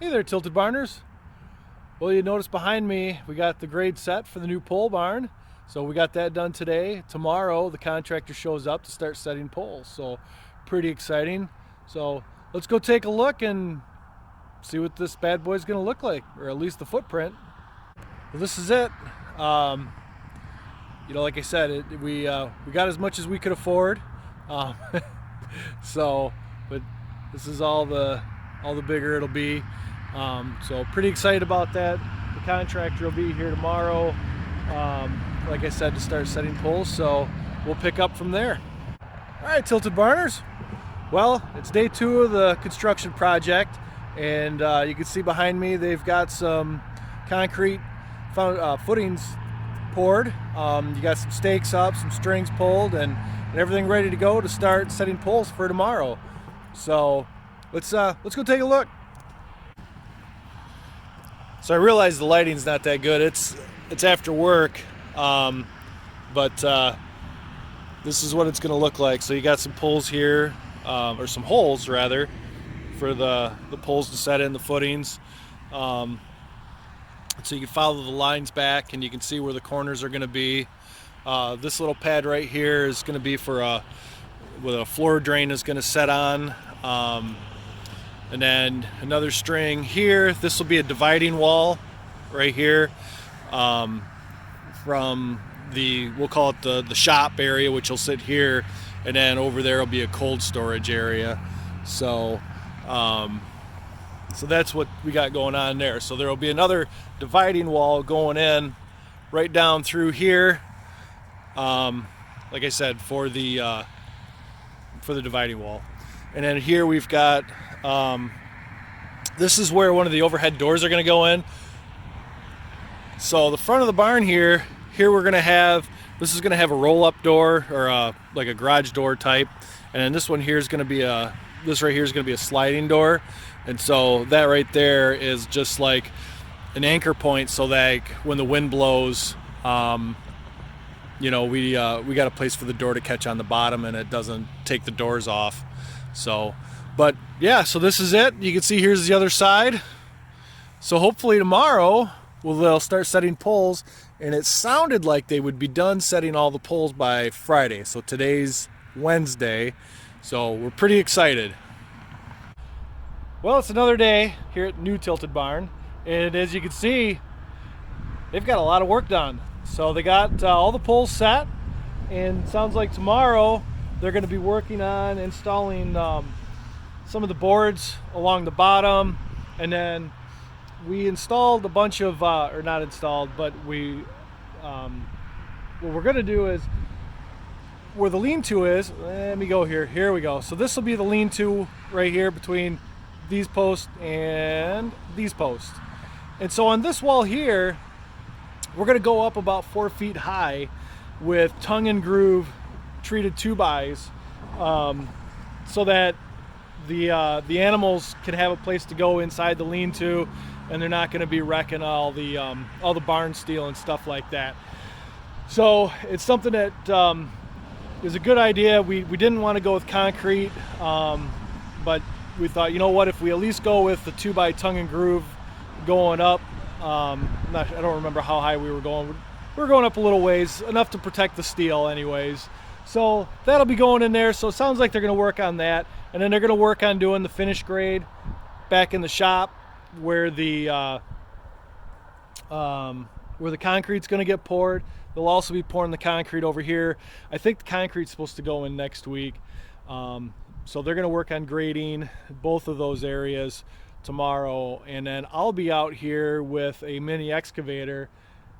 Hey there, Tilted Barners. Well, you notice behind me we got the grade set for the new pole barn. So we got that done today. Tomorrow the contractor shows up to start setting poles. So pretty exciting. So let's go take a look and see what this bad boy's gonna look like, or at least the footprint. Well, this is it. Like I said, we got as much as we could afford. But this is all the bigger it'll be. So pretty excited about that. The contractor will be here tomorrow, like I said, to start setting poles, so we'll pick up from there. All right, Tilted Barners. Well, it's day 2 of the construction project, and you can see behind me they've got some concrete footings poured. You got some stakes up, some strings pulled, and everything ready to go to start setting poles for tomorrow. So let's go take a look. So I realize the lighting's not that good. It's after work, but this is what it's going to look like. So you got some poles here, or some holes rather, for the poles to set in the footings. So you can follow the lines back, and you can see where the corners are going to be. This little pad right here is going to be for with a floor drain is going to set on. And then another string here. This will be a dividing wall right here, from we'll call it the shop area, which will sit here, and then over there will be a cold storage area. So that's what we got going on there. So there will be another dividing wall going in right down through here, like I said, for the dividing wall. And then here we've got, this is where one of the overhead doors are going to go in. So the front of the barn here we're going to have, this is going to have a roll-up door, or like a garage door type. And then this one here is going to be this right here is going to be a sliding door. And so that right there is just like an anchor point, so that when the wind blows, we got a place for the door to catch on the bottom, and it doesn't take the doors off. So, but yeah, so this is it. You can see here's the other side. So hopefully tomorrow they'll start setting poles, and it sounded like they would be done setting all the poles by Friday. So today's Wednesday, so we're pretty excited. Well, it's another day here at New Tilted Barn, and as you can see, they've got a lot of work done. So they got all the poles set, and it sounds like tomorrow they're going to be working on installing some of the boards along the bottom. And then we installed a bunch of, or not installed, but what we're going to do is, where the lean-to is, let me go here we go. So this will be the lean-to right here between these posts and these posts. And so on this wall here, we're going to go up about 4 feet high with tongue and groove treated 2x, so that the animals can have a place to go inside the lean-to, and they're not going to be wrecking all the barn steel and stuff like that. So it's something that is a good idea. We didn't want to go with concrete, but we thought, you know what, if we at least go with the 2x tongue and groove going up, I don't remember how high we were going. We were going up a little ways, enough to protect the steel anyways. So that'll be going in there. So it sounds like they're going to work on that, and then they're going to work on doing the finish grade back in the shop where the concrete's going to get poured. They'll also be pouring the concrete over here. I think the concrete's supposed to go in next week. So they're going to work on grading both of those areas tomorrow, and then I'll be out here with a mini excavator,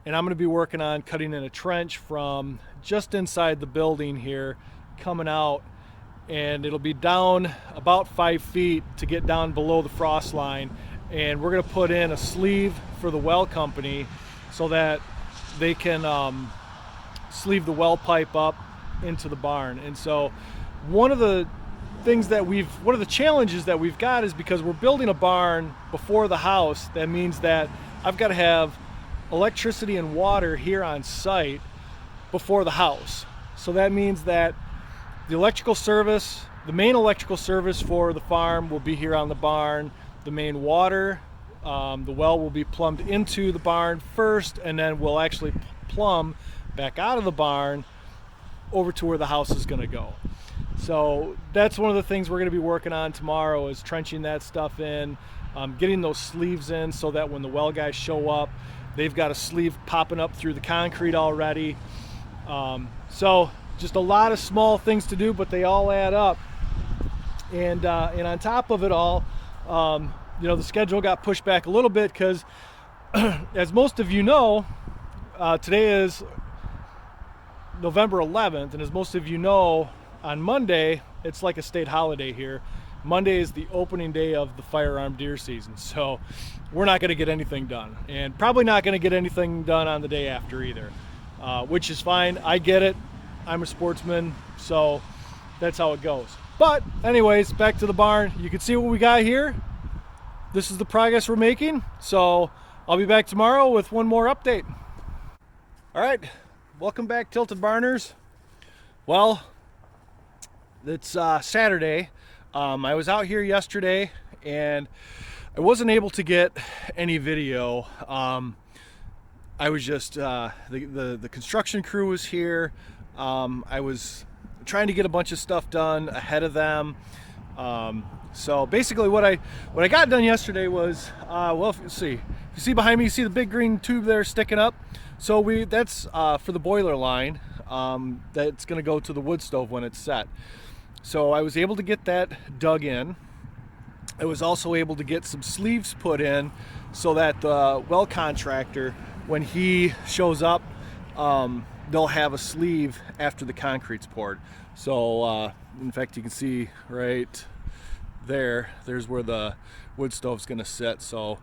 and I'm going to be working on cutting in a trench from just inside the building here coming out, and it'll be down about 5 feet to get down below the frost line. And we're going to put in a sleeve for the well company so that they can sleeve the well pipe up into the barn. And so one of the challenges that we've got is, because we're building a barn before the house, that means that I've got to have electricity and water here on site before the house. So that means that the main electrical service for the farm will be here on the barn. The main water The well will be plumbed into the barn first, and then we'll actually plumb back out of the barn over to where the house is going to go. So that's one of the things we're going to be working on tomorrow, is trenching that stuff in, getting those sleeves in so that when the well guys show up, they've got a sleeve popping up through the concrete already. So just a lot of small things to do, but they all add up. And on top of it all, you know, the schedule got pushed back a little bit because, as most of you know, today is November 11th, and as most of you know, on Monday, it's like a state holiday here. Monday is the opening day of the firearm deer season, so we're not going to get anything done, and probably not going to get anything done on the day after either, which is fine. I get it. I'm a sportsman, so that's how it goes. But anyways, back to the barn. You can see what we got here. This is the progress we're making, so I'll be back tomorrow with one more update. All right, welcome back, Tilted Barners. Well, it's Saturday. I was out here yesterday and I wasn't able to get any video. I was just the construction crew was here. I was trying to get a bunch of stuff done ahead of them. So basically what I got done yesterday was, well, if you see behind me, you see the big green tube there sticking up. So that's for the boiler line that's going to go to the wood stove when it's set. So I was able to get that dug in. I was also able to get some sleeves put in so that the well contractor, when he shows up, they'll have a sleeve after the concrete's poured. So in fact, you can see right there's where the wood stove's going to sit. So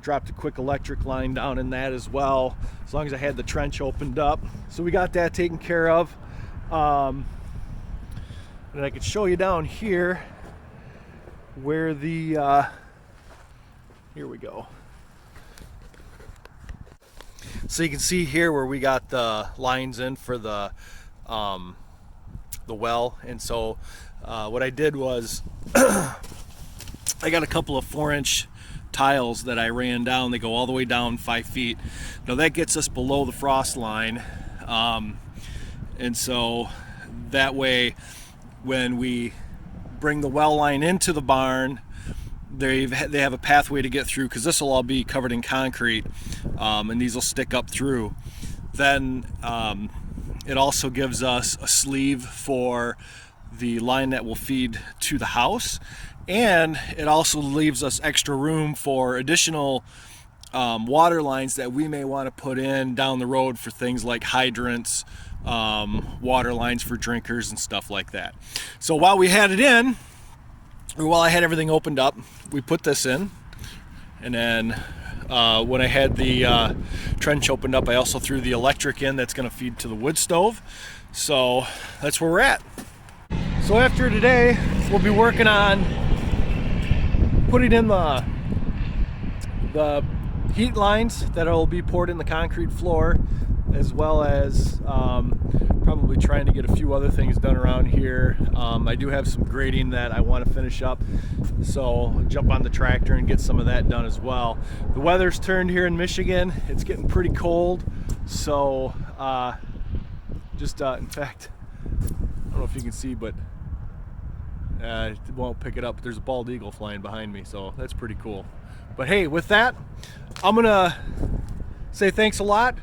dropped a quick electric line down in that as well, as long as I had the trench opened up. So we got that taken care of. And I could show you down here where the here we go. So you can see here where we got the lines in for the well. And so what I did was I got a couple of 4-inch tiles that I ran down. They go all the way down 5 feet. Now that gets us below the frost line, and so that way when we bring the well line into the barn, they have a pathway to get through, because this will all be covered in concrete, and these will stick up through. Then it also gives us a sleeve for the line that will feed to the house, and it also leaves us extra room for additional water lines that we may want to put in down the road for things like hydrants, water lines for drinkers and stuff like that. So while we had it in, or while I had everything opened up, we put this in, and then when I had the trench opened up, I also threw the electric in that's going to feed to the wood stove. So that's where we're at. So after today, we'll be working on putting in the heat lines that will be poured in the concrete floor, as well as probably trying to get a few other things done around here. I do have some grading that I want to finish up, so I'll jump on the tractor and get some of that done as well. The weather's turned here in Michigan. It's getting pretty cold, so in fact, I don't know if you can see, but it won't pick it up. There's a bald eagle flying behind me, so that's pretty cool. But hey, with that, I'm gonna say thanks a lot.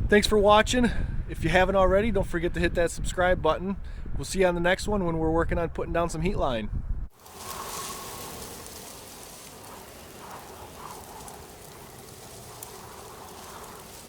Thanks for watching. If you haven't already, don't forget to hit that subscribe button. We'll see you on the next one when we're working on putting down some heat line.